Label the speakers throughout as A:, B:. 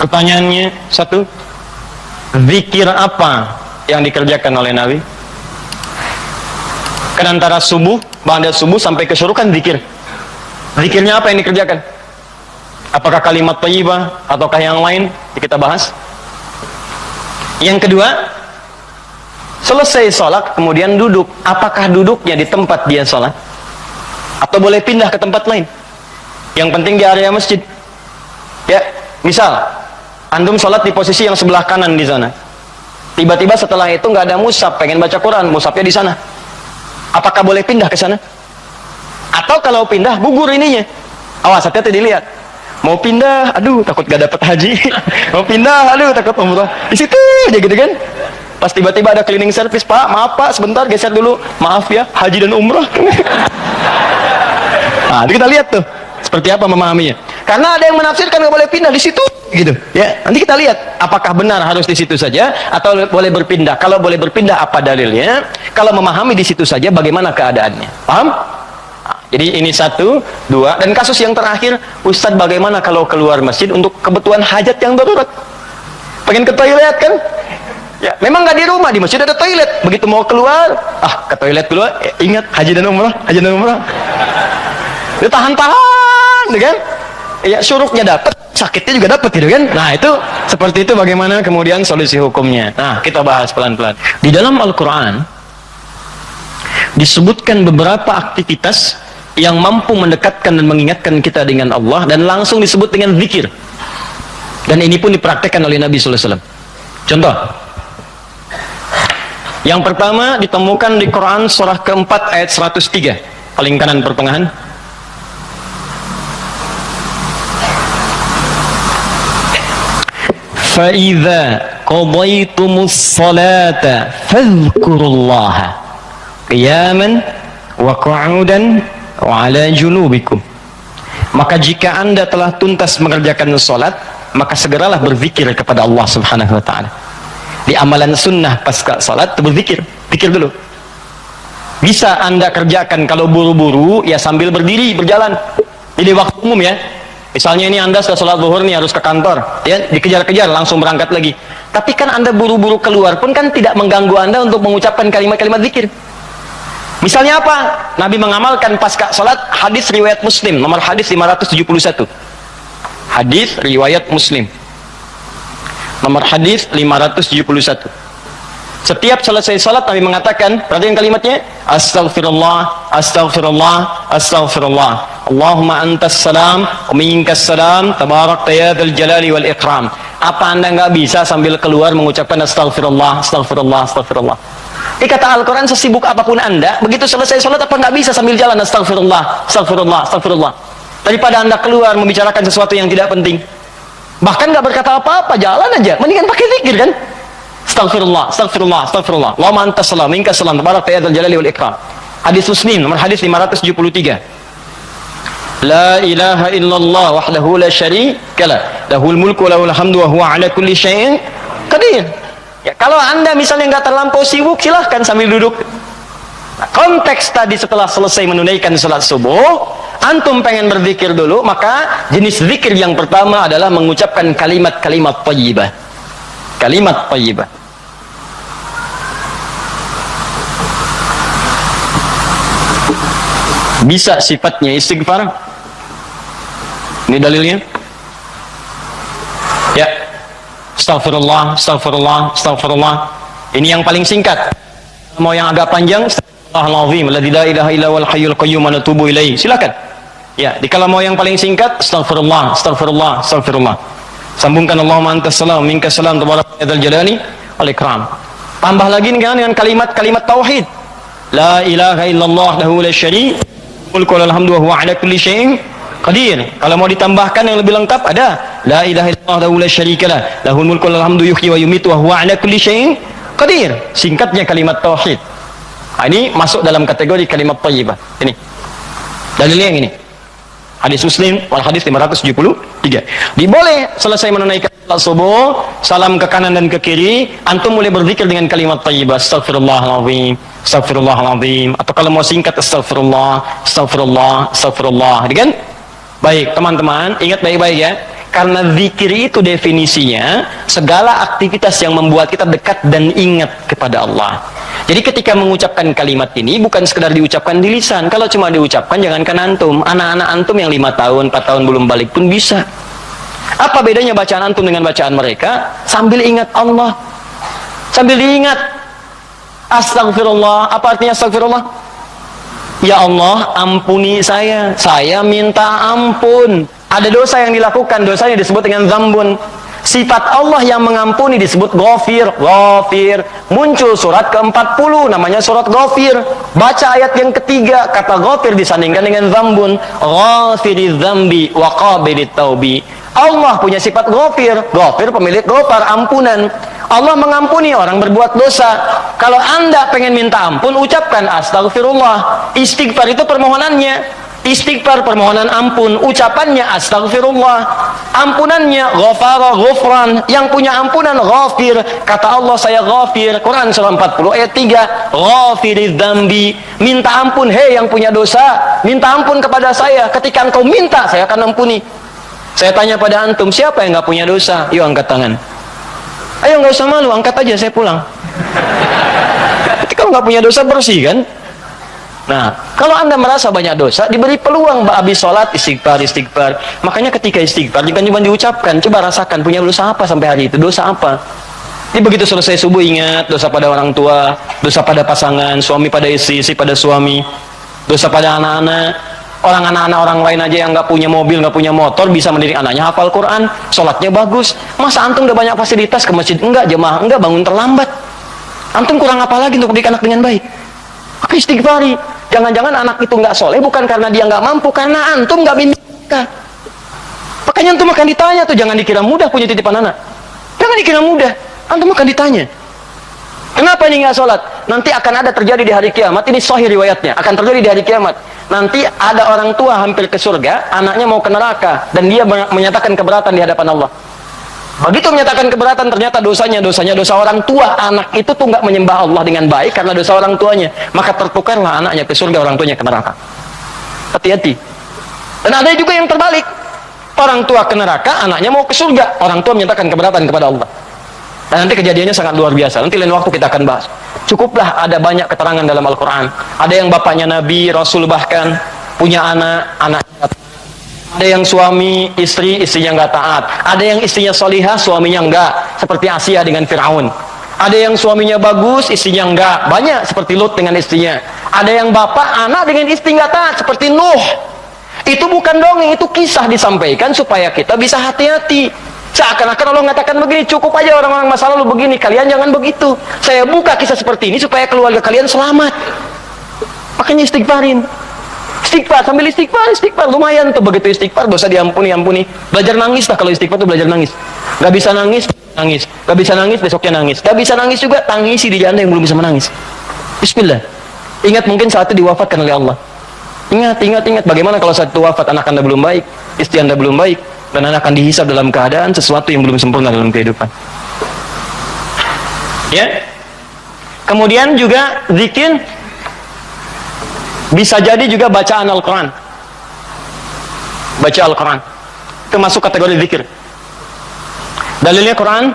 A: Pertanyaannya satu, zikir apa yang dikerjakan oleh Nabi? Kan antara subuh, ba'da subuh sampai ke syuruq kan zikir. Zikirnya apa yang dikerjakan? Apakah kalimat thayyibah ataukah yang lain? Kita bahas. Yang kedua, selesai sholat kemudian duduk. Apakah duduknya di tempat dia sholat? Atau boleh pindah ke tempat lain? Yang penting di area masjid. Ya, misal antum sholat di posisi yang sebelah kanan di sana. Tiba-tiba setelah itu nggak ada mushaf, pengen baca Quran, mushafnya di sana. Apakah boleh pindah ke sana? Atau kalau pindah gugur ininya? Awas, hati-hati dilihat. Mau pindah, aduh takut gak dapat haji. Mau pindah, aduh takut umrah. Di situ aja gitu kan. Pas tiba-tiba ada cleaning service, Pak, maaf Pak, sebentar geser dulu. Maaf ya, haji dan umrah. Nah, kita lihat tuh seperti apa memahaminya. Karena ada yang menafsirkan nggak boleh pindah di situ, gitu. Ya, nanti kita lihat apakah benar harus di situ saja atau boleh berpindah. Kalau boleh berpindah, apa dalilnya? Kalau memahami di situ saja, bagaimana keadaannya? Paham? Jadi ini satu, dua, dan kasus yang terakhir, Ustadz bagaimana kalau keluar masjid untuk kebutuhan hajat yang darurat? Pengen ke toilet kan? Ya, memang nggak di rumah, di masjid ada toilet. Begitu mau keluar, ke toilet dulu. Ingat haji dan umrah, haji dan umrah. Dia tahan-tahan, kan? Ya syuruknya dapat, sakitnya juga dapat, gitu kan? Nah itu seperti itu bagaimana kemudian solusi hukumnya. Nah kita bahas pelan-pelan. Di dalam Al-Quran disebutkan beberapa aktivitas yang mampu mendekatkan dan mengingatkan kita dengan Allah, dan langsung disebut dengan zikir. Dan ini pun dipraktekkan oleh Nabi sallallahu alaihi wasallam. Contoh, yang pertama ditemukan di Quran surah keempat ayat 103, paling kanan pertengahan. فَإِذَا قَضَيْتُمُ الصَّلَاةَ فَاذْكُرُوا اللَّهَ قِيَامًا وَقُعُودًا وَعَلَى جُنُوبِكُمْ. Maka jika anda telah tuntas mengerjakan salat, maka segeralah berzikir kepada Allah Subhanahu wa ta'ala. Di amalan sunnah pasca salat berzikir, zikir dulu. Bisa anda kerjakan kalau buru-buru, ya sambil berdiri, berjalan. Jadi waktu umum ya. Misalnya ini anda sudah sholat zuhur nih, harus ke kantor, ya dikejar-kejar langsung berangkat lagi. Tapi kan anda buru-buru keluar pun kan tidak mengganggu anda untuk mengucapkan kalimat-kalimat zikir. Misalnya apa? Nabi mengamalkan pasca sholat hadis riwayat Muslim, nomor hadis 571. Hadis riwayat Muslim, nomor hadis 571. Setiap selesai salat Nabi mengatakan, perhatikan kalimatnya, astaghfirullah, astaghfirullah, astaghfirullah. Allahumma antas salam, wa minkas salam, tabarakta ya dzal jalali wal ikram. Apa anda nggak bisa sambil keluar mengucapkan astaghfirullah, astaghfirullah, astaghfirullah? Ini kata Al-Quran, sesibuk apapun anda, begitu selesai salat apa nggak bisa sambil jalan astaghfirullah, astaghfirullah, astaghfirullah? Daripada anda keluar membicarakan sesuatu yang tidak penting, bahkan nggak berkata apa-apa, jalan aja, mendingan pakai zikir kan? Astaghfirullah, astaghfirullah, astaghfirullah. Allahumma antas salam, minkas salam, tabarakta ya dzal jalali wal ikram. Hadis Muslim, nomor hadis 573. La ilaha illallah wahdahu la syarika lah, lahul mulku wa lahul hamdu wa huwa ala kulli syai'in qadir. Ya, kalau anda misalnya nggak terlampau sibuk, silahkan sambil duduk. Nah, konteks tadi setelah selesai menunaikan salat subuh, antum pengen berzikir dulu, maka jenis zikir yang pertama adalah mengucapkan kalimat-kalimat thayyibah. Kalimat thayyibah. Bisa sifatnya istighfar. Ini dalilnya. Ya. Astaghfirullah, astaghfirullah, astaghfirullah. Ini yang paling singkat. Mau yang agak panjang, Astaghfirullahaladzim, alladzi la ilaha illa huwal hayyul qayyum wa natubu ilaihi. Silakan. Ya, kalau mau yang paling singkat, astaghfirullah, astaghfirullah, astaghfirullah. Sambungkan Allahumma antas salam, minkas salam, tabarakta ya dzal jalali wal ikram. Tambah lagi dengan kalimat-kalimat tauhid. La ilaha illallah lahu la syarika mulku wa lahul hamdu wa huwa ala kulli syai'in qadir. Kalau mau ditambahkan yang lebih lengkap ada la ilaha illallah lahu la syarika lah, lahul mulku wa lahul hamdu yuhyi wa yumiitu wa huwa ala kulli syai'in qadir. Singkatnya kalimat tauhid. Nah, ini masuk dalam kategori kalimat thayyibah. Ini dalilnya yang ini. Hadis Muslim wal hadis 573. Diboleh selesai menunaikan salat subuh, salam ke kanan dan ke kiri, antum mulai berzikir dengan kalimat thayyibah, astaghfirullahaladzim, astaghfirullahaladzim, atau kalau mau singkat astaghfirullah, astaghfirullah, astaghfirullah, kan? Baik, teman-teman, ingat baik-baik ya. Karena zikir itu definisinya segala aktivitas yang membuat kita dekat dan ingat kepada Allah. Jadi ketika mengucapkan kalimat ini bukan sekedar diucapkan di lisan. Kalau cuma diucapkan, jangankan antum, anak-anak antum yang 5 tahun, 4 tahun belum balik pun bisa. Apa bedanya bacaan antum dengan bacaan mereka? Sambil ingat Allah, sambil diingat. Astagfirullah. Apa artinya astagfirullah? Ya Allah, ampuni saya minta ampun. Ada dosa yang dilakukan, dosanya disebut dengan zambun. Sifat Allah yang mengampuni disebut ghafir. Ghafir. Muncul surat ke-40 namanya surat ghafir. Baca ayat yang ketiga, kata ghafir disandingkan dengan zambun. Ghafiriz dzambi wa qabilit taubi. Allah punya sifat ghafir. Ghafir pemilik ghafar, ampunan. Allah mengampuni orang berbuat dosa. Kalau Anda pengen minta ampun, ucapkan astagfirullah. Istighfar itu permohonannya. Istighfar permohonan ampun, ucapannya astagfirullah, ampunannya ghafara ghufran, yang punya ampunan ghafir. Kata Allah, saya ghafir. Quran surah 40 ayat 3, ghafiriz dzambi, minta ampun, hei yang punya dosa, minta ampun kepada saya. Ketika engkau minta, saya akan ampuni. Saya tanya pada antum, siapa yang nggak punya dosa? Yuk angkat tangan. Ayo, nggak usah malu, angkat aja, saya pulang. Kalau nggak punya dosa, bersih kan? Nah, kalau Anda merasa banyak dosa, diberi peluang habis sholat, istighfar. Makanya ketika istighfar, jangan cuma diucapkan, coba rasakan, punya dosa apa sampai hari itu, dosa apa? Jadi begitu selesai subuh, ingat dosa pada orang tua, dosa pada pasangan, suami pada istri, istri pada suami, dosa pada anak-anak. Anak-anak orang lain aja yang nggak punya mobil, nggak punya motor, bisa mendidik anaknya hafal Quran, sholatnya bagus. Masa antum udah banyak fasilitas ke masjid? Enggak, jemaah enggak, bangun terlambat. Antum kurang apa lagi untuk mendidik anak dengan baik? Maka istighfari. Jangan-jangan anak itu nggak soleh bukan karena dia nggak mampu, karena antum nggak bimbing. Makanya antum akan ditanya tuh, jangan dikira mudah punya titipan anak. Jangan dikira mudah, antum akan ditanya. Kenapa ini nggak sholat? Nanti akan ada terjadi di hari kiamat. Ini sahih riwayatnya, akan terjadi di hari kiamat. Nanti ada orang tua hampir ke surga, anaknya mau ke neraka, dan dia menyatakan keberatan di hadapan Allah. Begitu menyatakan keberatan, ternyata dosanya dosa orang tua. Anak itu tuh nggak menyembah Allah dengan baik karena dosa orang tuanya. Maka tertukarlah anaknya ke surga, orang tuanya ke neraka. Hati-hati. Dan ada juga yang terbalik. Orang tua ke neraka, anaknya mau ke surga. Orang tua menyatakan keberatan kepada Allah. Dan nanti kejadiannya sangat luar biasa. Nanti lain waktu kita akan bahas. Cukuplah ada banyak keterangan dalam Al-Quran. Ada yang bapaknya Nabi, Rasul bahkan, punya anak ada yang suami, istrinya nggak taat. Ada yang istrinya solihah, suaminya enggak. Seperti Asia dengan Fir'aun. Ada yang suaminya bagus, istrinya enggak. Banyak seperti Lut dengan istrinya. Ada yang bapak, anak dengan istri nggak taat. Seperti Nuh. Itu bukan dongeng, itu kisah disampaikan supaya kita bisa hati-hati. Seakan-akan Allah mengatakan begini, cukup aja orang-orang masa lalu begini, kalian jangan begitu. Saya buka kisah seperti ini supaya keluarga kalian selamat. Makanya istighfarin. Istighfar, sambil istighfar, lumayan tuh. Begitu istighfar, dosa diampuni. Belajar nangis lah, kalau istighfar tuh belajar nangis. Gak bisa nangis, gak bisa nangis, besoknya nangis. Gak bisa nangis juga, tangisi diri Anda yang belum bisa menangis. Bismillah. Ingat, mungkin saat itu diwafatkan oleh Allah. Ingat, bagaimana kalau saat itu wafat, anak Anda belum baik, istri Anda belum baik, dan Anda akan dihisab dalam keadaan sesuatu yang belum sempurna dalam kehidupan. Ya. Kemudian juga zikir bisa jadi juga bacaan Al-Quran. Baca Al-Quran termasuk kategori zikir. Dalilnya Quran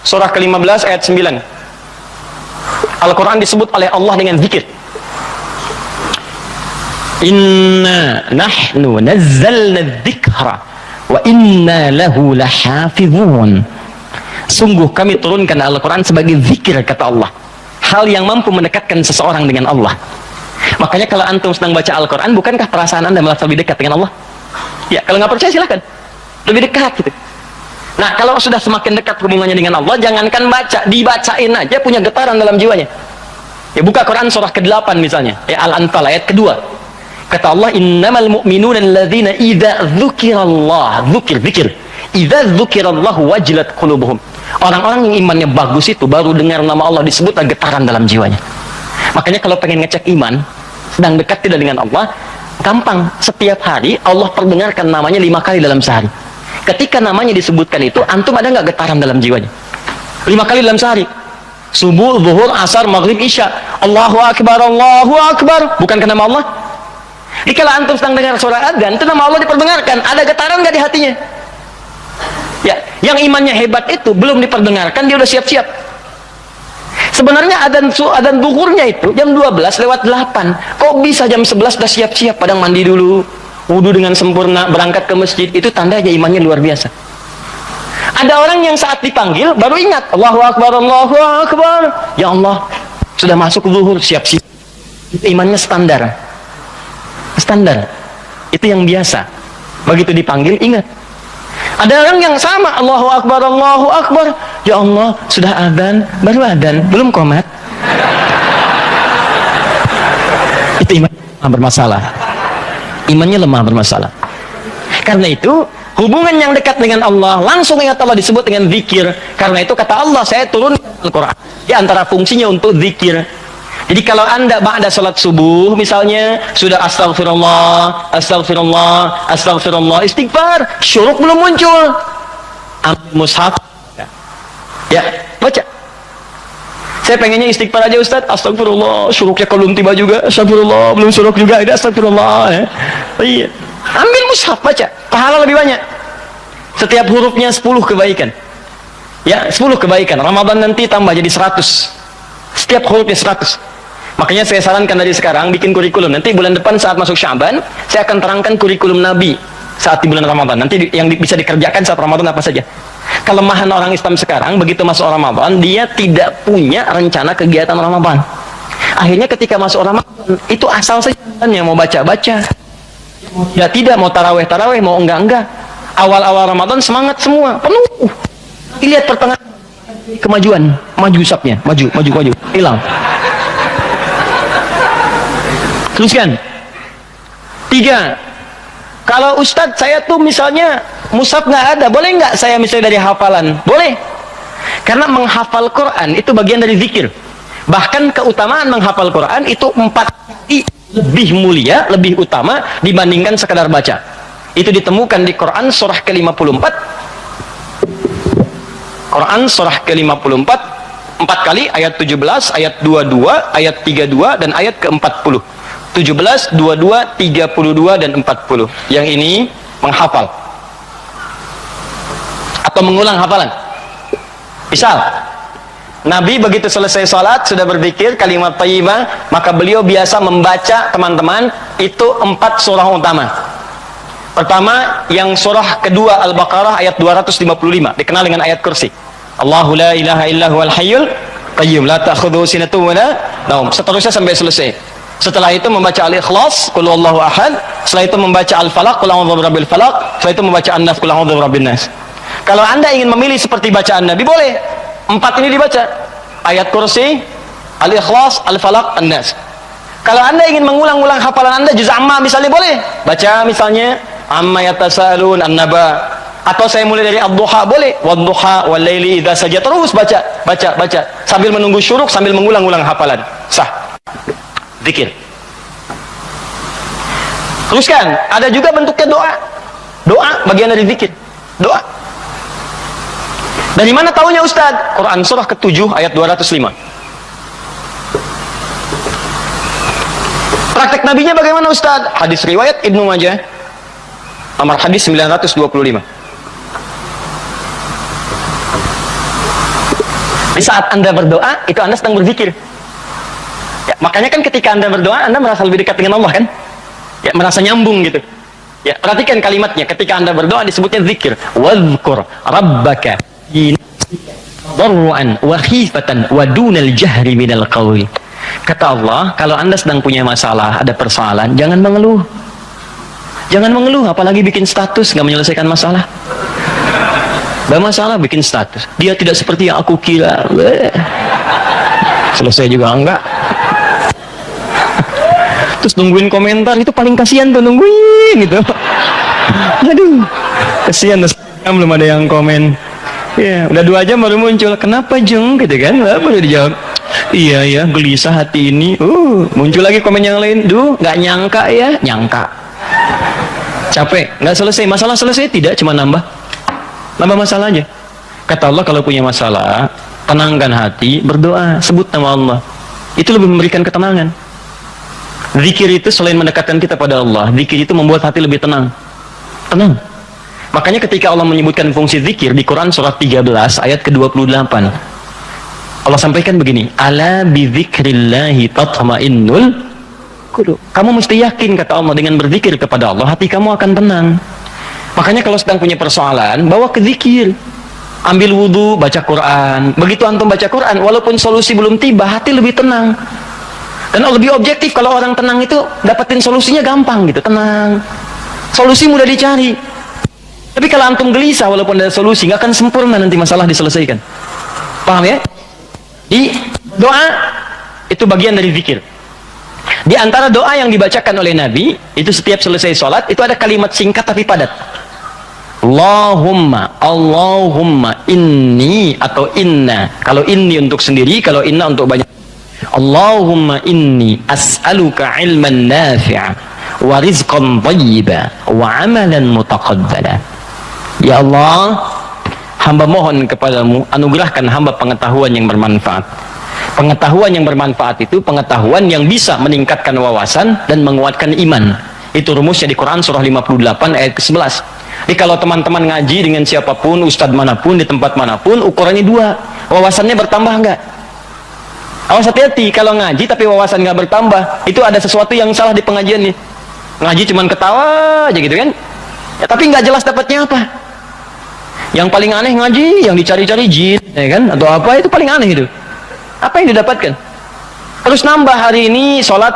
A: surah ke-15 ayat 9. Al-Quran disebut oleh Allah dengan zikir. Inna nahnu nazzalna dzikra wa inna lahu lahafizun. Sungguh kami turunkan Al-Quran sebagai zikir, kata Allah. Hal yang mampu mendekatkan seseorang dengan Allah. Makanya kalau antum sedang baca Al-Quran, bukankah perasaan Anda merasa lebih dekat dengan Allah? Ya, kalau nggak percaya silahkan. Lebih dekat gitu. Nah, kalau sudah semakin dekat hubungannya dengan Allah, jangankan baca, dibacain aja punya getaran dalam jiwanya. Ya, buka Quran surah ke-8 misalnya, ya, Al-Anfal ayat kedua. Kata Allah, innamal mu'minuna alladzina idza dzukirallah, zikir. Idza dzukirallahu wajilat qulubuhum. Orang-orang yang imannya bagus itu baru dengar nama Allah disebut getaran dalam jiwanya. Makanya kalau pengen ngecek iman, sedang dekat tidak dengan Allah, gampang. Setiap hari Allah perdengarkan namanya 5 kali dalam sehari. Ketika namanya disebutkan itu, antum ada nggak getaran dalam jiwanya? 5 kali dalam sehari. Subuh, zuhur, asar, maghrib, isya. Allahu Akbar, Allahu Akbar. Bukan nama Allah? Jika antum sedang dengar suara adzan, itu nama Allah diperdengarkan. Ada getaran nggak di hatinya? Yang imannya hebat itu belum diperdengarkan dia udah siap-siap. Sebenarnya adzan zuhurnya itu jam 12:08. Kok bisa jam 11 udah siap-siap, padang mandi dulu, wudu dengan sempurna, berangkat ke masjid? Itu tanda aja imannya luar biasa. Ada orang yang saat dipanggil baru ingat, Allahu Akbar, Allahu Akbar. Ya Allah, sudah masuk zuhur, siap-siap. Itu imannya standar. Standar. Itu yang biasa. Begitu dipanggil ingat. Ada orang yang sama, Allahu Akbar, Allahu Akbar. Ya Allah, sudah adzan, baru adzan, belum qomat. Itu iman bermasalah. Imannya lemah bermasalah. Karena itu, hubungan yang dekat dengan Allah, langsung ingat Allah disebut dengan zikir. Karena itu kata Allah, saya turun Al-Quran. Di antara fungsinya untuk zikir. Jadi kalau anda ba'da salat subuh misalnya sudah astagfirullah, astagfirullah, astagfirullah, istighfar, syuruk belum muncul, ambil mushaf, ya baca. Saya pengennya istighfar aja Ustaz, astagfirullah, syuruknya belum tiba juga, astagfirullah, belum syuruk juga, ada astagfirullah, ya. Iya. Ambil mushaf baca, pahala lebih banyak. Setiap hurufnya 10 kebaikan. Ya, 10 kebaikan. Ramadan nanti tambah jadi 100. Setiap hurufnya 100. Makanya saya sarankan dari sekarang bikin kurikulum. Nanti bulan depan saat masuk Sya'ban, saya akan terangkan kurikulum Nabi saat di bulan Ramadan. Nanti yang bisa dikerjakan saat Ramadan apa saja. Kelemahan orang Islam sekarang begitu masuk Ramadan, dia tidak punya rencana kegiatan Ramadan. Akhirnya ketika masuk Ramadan, itu asal saja yang mau baca-baca. Ya tidak, mau taraweh-taraweh, mau enggak-enggak. Awal-awal Ramadan semangat semua, penuh. Lihat pertengahan kemajuan, maju usapnya, maju, hilang. Teruskan. 3. Kalau Ustadz saya tuh misalnya mushaf nggak ada, boleh nggak saya misalnya dari hafalan? Boleh. Karena menghafal Quran itu bagian dari zikir. Bahkan keutamaan menghafal Quran itu 4 kali lebih mulia, lebih utama dibandingkan sekadar baca. Itu ditemukan di Quran surah ke-54. Quran surah ke-54 4 kali, ayat 17, ayat 22, ayat 32 dan ayat ke-40. 17, 22, 32 dan 40. Yang ini menghafal atau mengulang hafalan. Misal Nabi begitu selesai salat sudah berzikir kalimat thayyibah, maka beliau biasa membaca teman-teman itu 4 surah utama. Pertama yang surah kedua Al-Baqarah ayat 255 dikenal dengan ayat kursi. Allahu la ilaha illa huwal hayyul qayyum la ta'khudhuhu sinatun wa la naum. Seterusnya sampai selesai. Setelah itu membaca Al-Ikhlas, Qul huwallahu ahad. Setelah itu membaca Al-Falaq, Qul a'udzu birabbil falaq. Setelah itu membaca An-Nas, Qul a'udzu birabbin nas. Kalau anda ingin memilih seperti bacaan Nabi boleh. 4 ini dibaca. Ayat kursi, Al-Ikhlas, Al-Falaq, An-Nas. Kalau anda ingin mengulang-ulang hafalan anda juz amma misalnya boleh. Baca misalnya amma yatasaalun an-naba. Atau saya mulai dari ad-duha boleh. Wad-duha wal laili idza saja, terus baca sambil menunggu syuruk, sambil mengulang-ulang hafalan. Sah. Zikir. Teruskan, ada juga bentuknya doa. Doa bagian dari zikir. Doa. Dari mana taunya Ustaz? Quran surah ke-7 ayat 205. Praktek nabinya bagaimana Ustaz? Hadis riwayat Ibnu Majah nomor hadis 925. Di saat anda berdoa, itu anda sedang berzikir. Ya, makanya kan ketika anda berdoa, anda merasa lebih dekat dengan Allah kan? Ya, merasa nyambung gitu. Ya, perhatikan kalimatnya. Ketika anda berdoa disebutnya zikir. Wadhkur rabbaka darru'an wa khifatan wa dunal jahri minal qawli. Kata Allah, kalau anda sedang punya masalah, ada persoalan, jangan mengeluh. Jangan mengeluh, apalagi bikin status, nggak menyelesaikan masalah. Gak masalah bikin status. Dia tidak seperti yang aku kira. Selesai juga enggak. Terus nungguin komentar, itu paling kasihan tuh, nungguin gitu. Aduh, kasihan belum ada yang komen. Ya, udah 2 jam baru muncul. Kenapa Jeng? Gitu kan? Baru dijawab. Iya, gelisah hati ini. Muncul lagi komen yang lain. Duh, nggak nyangka ya, nyangka. Capek, nggak selesai. Masalah selesai tidak, cuma nambah masalah aja. Kata Allah, kalau punya masalah, tenangkan hati, berdoa, sebut nama Allah. Itu lebih memberikan ketenangan. Zikir itu selain mendekatkan kita pada Allah, zikir itu membuat hati lebih tenang. Tenang. Makanya ketika Allah menyebutkan fungsi zikir di Quran surat 13 ayat ke-28, Allah sampaikan begini, ala bidzikrillahi tatma'innul qulub. Kamu mesti yakin, kata Allah, dengan berzikir kepada Allah hati kamu akan tenang. Makanya kalau sedang punya persoalan, bawa ke zikir. Ambil wudhu, baca Quran. Begitu antum baca Quran, walaupun solusi belum tiba, hati lebih tenang. Dan lebih objektif. Kalau orang tenang itu dapetin solusinya gampang gitu, tenang. Solusi mudah dicari. Tapi kalau antum gelisah walaupun ada solusi, nggak akan sempurna nanti masalah diselesaikan. Paham ya? Di doa itu bagian dari zikir. Di antara doa yang dibacakan oleh Nabi itu setiap selesai sholat itu ada kalimat singkat tapi padat. Allahumma inni atau inna. Kalau inni untuk sendiri, kalau inna untuk banyak. Allahumma inni as'aluka ilman nafi'a wa rizqan thayyiba wa amalan mutaqabbala. Ya Allah, hamba mohon kepadamu, anugerahkan hamba pengetahuan yang bermanfaat. Pengetahuan yang bermanfaat itu pengetahuan yang bisa meningkatkan wawasan dan menguatkan iman. Itu rumusnya di Quran surah 58 ayat ke-11. Jadi kalau teman-teman ngaji dengan siapapun, ustadz manapun, di tempat manapun, ukurannya dua. Wawasannya bertambah enggak? Awas hati-hati, kalau ngaji tapi wawasan nggak bertambah, itu ada sesuatu yang salah di pengajian nih. Ngaji cuman ketawa aja gitu kan? Ya, tapi nggak jelas dapatnya apa. Yang paling aneh ngaji, yang dicari-cari jin, ya kan? Atau apa, itu paling aneh itu. Apa yang didapatkan? Terus nambah hari ini sholat,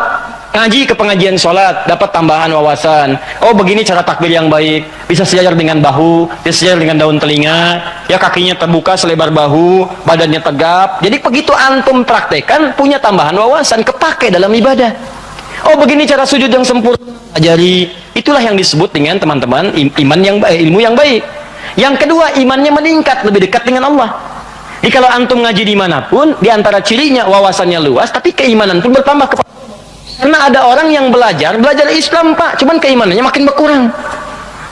A: ngaji ke pengajian sholat, dapat tambahan wawasan. Oh begini cara takbir yang baik, bisa sejajar dengan bahu, bisa sejajar dengan daun telinga, ya kakinya terbuka selebar bahu, badannya tegap. Jadi begitu antum praktekan, punya tambahan wawasan, kepake dalam ibadah. Oh begini cara sujud yang sempurna, ajari. Itulah yang disebut dengan teman-teman iman yang baik, ilmu yang baik. Yang kedua, imannya meningkat, lebih dekat dengan Allah. Jadi kalau antum ngaji dimanapun, diantara cirinya wawasannya luas, tapi keimanan pun bertambah. Karena ada orang yang belajar Islam pak, cuman keimanannya makin berkurang.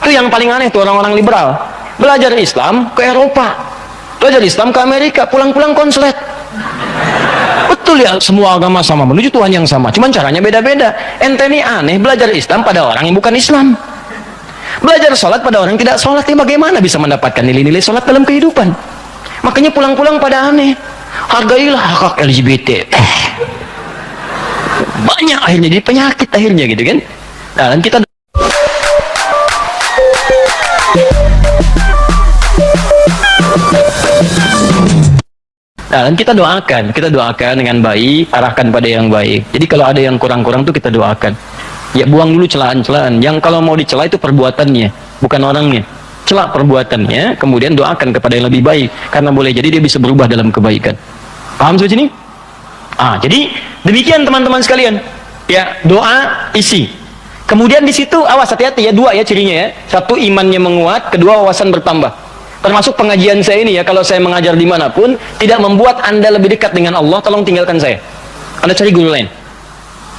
A: Itu yang paling aneh tuh orang-orang liberal. Belajar Islam ke Eropa, belajar Islam ke Amerika, pulang-pulang konslet. Betul ya, semua agama sama, menuju Tuhan yang sama, cuman caranya beda-beda. Ente ini aneh, belajar Islam pada orang yang bukan Islam. Belajar sholat pada orang yang tidak sholat, ya bagaimana bisa mendapatkan nilai-nilai sholat dalam kehidupan? Makanya pulang-pulang pada aneh. Hargailah hak LGBT. Banyak akhirnya, jadi penyakit akhirnya gitu kan. Nah, dan kita doakan dengan baik, arahkan pada yang baik. Jadi kalau ada yang kurang-kurang tuh kita doakan. Ya buang dulu celaan-celaan. Yang kalau mau dicela itu perbuatannya, bukan orangnya. Cela perbuatannya, kemudian doakan kepada yang lebih baik. Karena boleh jadi dia bisa berubah dalam kebaikan. Paham sampai sini? Jadi demikian teman-teman sekalian. Ya, doa isi. Kemudian di situ awas hati-hati ya, dua ya cirinya ya. Satu, imannya menguat, kedua wawasan bertambah. Termasuk pengajian saya ini ya, kalau saya mengajar dimanapun, tidak membuat Anda lebih dekat dengan Allah, tolong tinggalkan saya. Anda cari guru lain.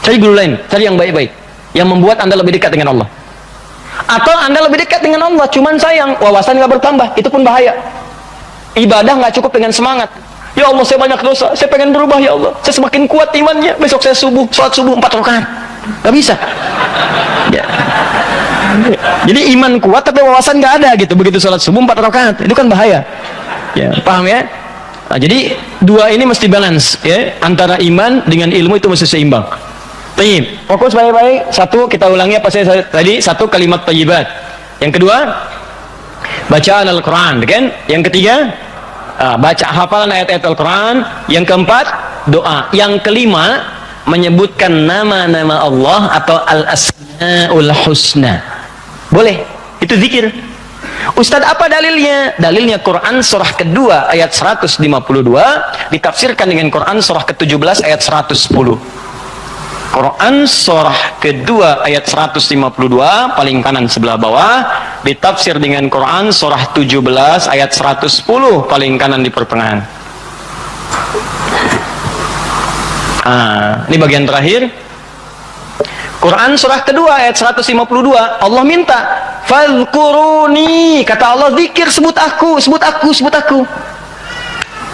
A: Cari guru lain, cari yang baik-baik. Yang membuat Anda lebih dekat dengan Allah. Atau Anda lebih dekat dengan Allah, cuman sayang, wawasan nggak bertambah, itu pun bahaya. Ibadah nggak cukup dengan semangat. Ya Allah, saya banyak dosa, saya pengen berubah ya Allah. Saya semakin kuat imannya, besok saya sholat subuh 4 rakaat. Nggak bisa. Ya. Jadi iman kuat tapi wawasan nggak ada gitu. Begitu sholat subuh 4 rakaat, itu kan bahaya. Ya, paham ya? Nah, jadi dua ini mesti balance ya, antara iman dengan ilmu itu mesti seimbang. Tayyib. Fokus baik-baik. Satu, kita ulangi apa saya tadi, satu kalimat thayyibat. Yang kedua, bacaan Al-Quran, kan? Yang ketiga, baca hafalan ayat-ayat Al-Quran. Yang keempat, doa. Yang kelima, menyebutkan nama-nama Allah atau Al-Asma'ul Husna. Boleh, itu zikir. Ustadz, apa dalilnya? Dalilnya Quran surah kedua ayat 152 ditafsirkan dengan Quran surah ke-17 ayat 110. Quran surah kedua ayat 152 paling kanan sebelah bawah ditafsir dengan Quran surah 17 ayat 110 paling kanan di pertengahan. Ini bagian terakhir. Quran surah kedua ayat 152 Allah minta fadhkuruni, kata Allah, zikir, sebut aku, sebut aku, sebut aku,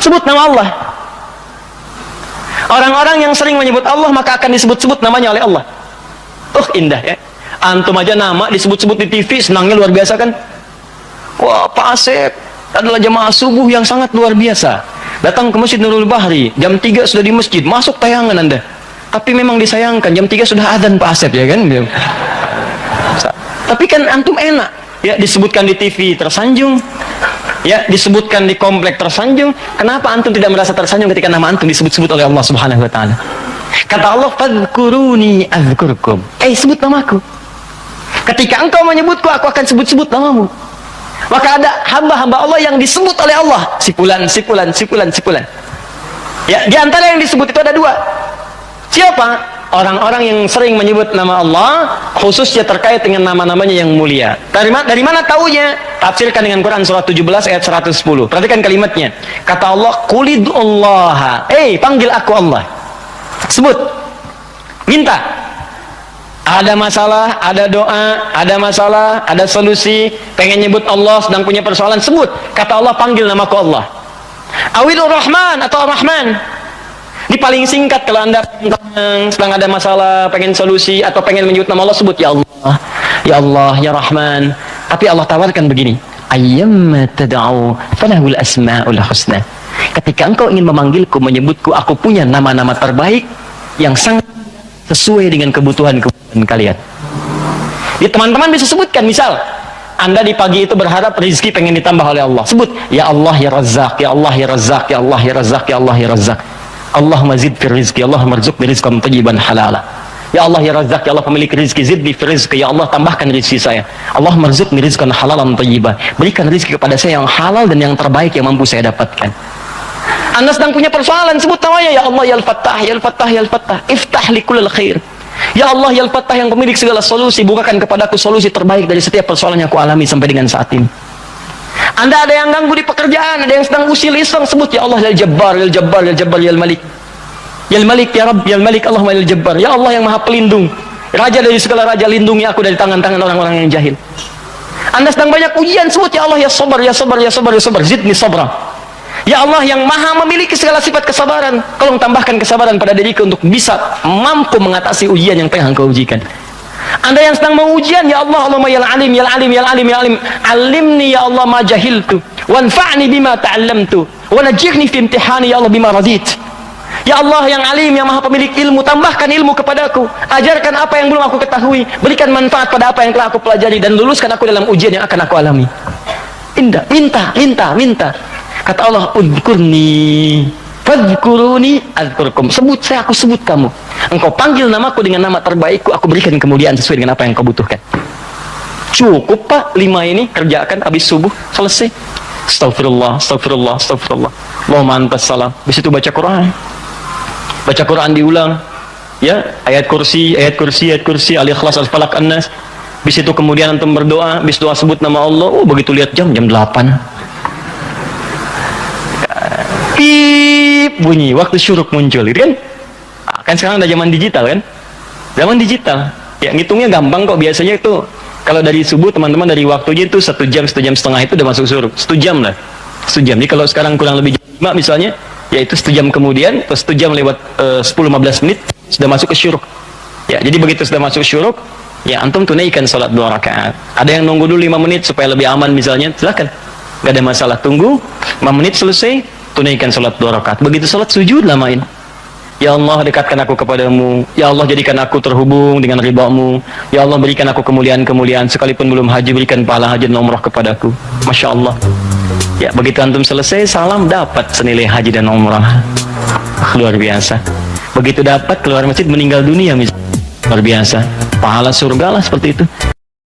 A: sebut nama Allah. Orang-orang yang sering menyebut Allah maka akan disebut-sebut namanya oleh Allah. Indah ya. Antum aja nama disebut-sebut di TV, senangnya luar biasa kan? Wah, Pak Asep adalah jamaah subuh yang sangat luar biasa. Datang ke Masjid Nurul Bahri, jam 3 sudah di masjid, masuk tayangan Anda. Tapi memang disayangkan, jam 3 sudah adzan Pak Asep, ya kan? Tapi kan antum enak, ya disebutkan di TV tersanjung, ya disebutkan di komplek tersanjung. Kenapa antum tidak merasa tersanjung ketika nama antum disebut-sebut oleh Allah Subhanahu wa taala? Kata Allah, "Fadhkuruni adzkurkum." Sebut namaku. Ketika engkau menyebutku, aku akan sebut-sebut namamu. Maka ada hamba-hamba Allah yang disebut oleh Allah, si fulan, si fulan, si fulan, si fulan. Ya, di antara yang disebut itu ada 2. Siapa? Orang-orang yang sering menyebut nama Allah, khususnya terkait dengan nama-namanya yang mulia. Dari mana taunya? Tafsirkan dengan Quran surat 17 ayat 110. Perhatikan kalimatnya. Kata Allah, "Qulidullaha." Panggil aku Allah. Sebut. Minta. Ada masalah, ada doa, ada masalah, ada solusi, pengen nyebut Allah, sedang punya persoalan, sebut. Kata Allah, panggil namaku Allah. Awilur Rahman atau Ar-Rahman. Ini paling singkat kalau Anda sedang ada masalah, pengen solusi, atau pengen menyebut nama Allah, sebut ya Allah, ya Allah, ya Rahman. Tapi Allah tawarkan begini, ayyamma tad'u falahul asma'ul husna. Ketika engkau ingin memanggilku, menyebutku, aku punya nama-nama terbaik yang sangat sesuai dengan kebutuhan kalian. Ya, teman-teman bisa sebutkan, misal Anda di pagi itu berharap rezeki pengen ditambah oleh Allah, sebut ya Allah ya Razzaq, ya Allah ya Razzaq, ya Allah ya Razzaq, ya Allah ya Razzaq. Allahumma zid fir rizqi, Allahumma rzuqni rizqan thayyiban halala. Ya Allah ya Razzaq, ya Allah pemilik rezeki, zidni fir rizqi, ya Allah tambahkan rezeki saya. Allahumma rzuqni rizqan halalan thayyiban, berikan rezeki kepada saya yang halal dan yang terbaik yang mampu saya dapatkan. Anda sedang punya persoalan, sebut namanya ya Allah ya Al-Fattah, ya Al-Fattah, ya Al-Fattah, iftah li kullil khair. Ya Allah ya Al-Fattah yang pemilik segala solusi, bukakan kepadaku solusi terbaik dari setiap persoalan yang aku alami sampai dengan saat ini. Anda ada yang ganggu di pekerjaan, ada yang sedang usil iseng, sebut ya Allah ya Jabbar, ya Jabbar, ya Jabbar, ya Malik. Ya Malik, ya Rabb, ya Malik, Allahumma ya Jabbar. Ya Allah yang Maha Pelindung, Raja dari segala raja, lindungi aku dari tangan-tangan orang-orang yang jahil. Anda sedang banyak ujian, sebut ya Allah ya Sabar, ya Sabar, ya Sabar, ya Sabar, zidni sabra. Ya Allah yang Maha memiliki segala sifat kesabaran, tolong tambahkan kesabaran pada diriku untuk bisa mampu mengatasi ujian yang tengah engkau ujikan. Anda yang sedang mau ujian, ya Allah, Allahumma ya Alim, ya Alim, ya Alim, ya Alim, alimni ya Allah ma jahiltu, wanfa'ni bima ta'allamtu, wa najihni fi imtihani ya Allah bima radit. Ya Allah yang Alim, yang Maha pemilik ilmu, tambahkan ilmu kepadaku, ajarkan apa yang belum aku ketahui, berikan manfaat pada apa yang telah aku pelajari, dan luluskan aku dalam ujian yang akan aku alami. Minta. Kata Allah, udkurni fadhkuruni adzkurkum. Sebut saya, aku sebut kamu. Engkau panggil namaku dengan nama terbaikku, aku berikan kemuliaan sesuai dengan apa yang kau butuhkan. Cukup Pak, 5 ini kerjakan habis subuh, selesai. Astagfirullah, astagfirullah, astagfirullah. Allahumma antas salam. Habis itu baca Quran. Baca Quran diulang. Ya, ayat kursi, Al-Ikhlas, Al-Falaq, An-Nas. Habis itu kemudian antum berdoa, habis doa sebut nama Allah. Begitu lihat jam 8. Pip, bunyi, waktu syuruk muncul, gitu kan? Kan sekarang ada zaman digital kan? Zaman digital. Ya, ngitungnya gampang kok, biasanya itu kalau dari subuh teman-teman dari waktunya itu 1 jam, 1 jam setengah itu udah masuk syuruk. 1 jam lah. 1 jam. Jadi kalau sekarang kurang lebih jam 5 misalnya, ya itu 1 jam kemudian, terus 1 jam lewat 10-15 menit sudah masuk ke syuruk. Ya, jadi begitu sudah masuk syuruk, ya antum tunaikan salat 2 rakaat. Ada yang nunggu dulu 5 menit supaya lebih aman misalnya, silakan. Gak ada masalah, tunggu 5 menit selesai, tunaikan salat 2 rakaat. Begitu salat sujud lamain. Ya Allah, dekatkan aku kepadamu. Ya Allah, jadikan aku terhubung dengan ridhamu. Ya Allah, berikan aku kemuliaan-kemuliaan, sekalipun belum haji, berikan pahala haji dan umrah kepadaku. Masya Allah. Ya, begitu antum selesai, salam, dapat senilai haji dan umrah. Luar biasa. Begitu dapat, keluar masjid meninggal dunia misalnya. Luar biasa. Pahala surga lah seperti itu.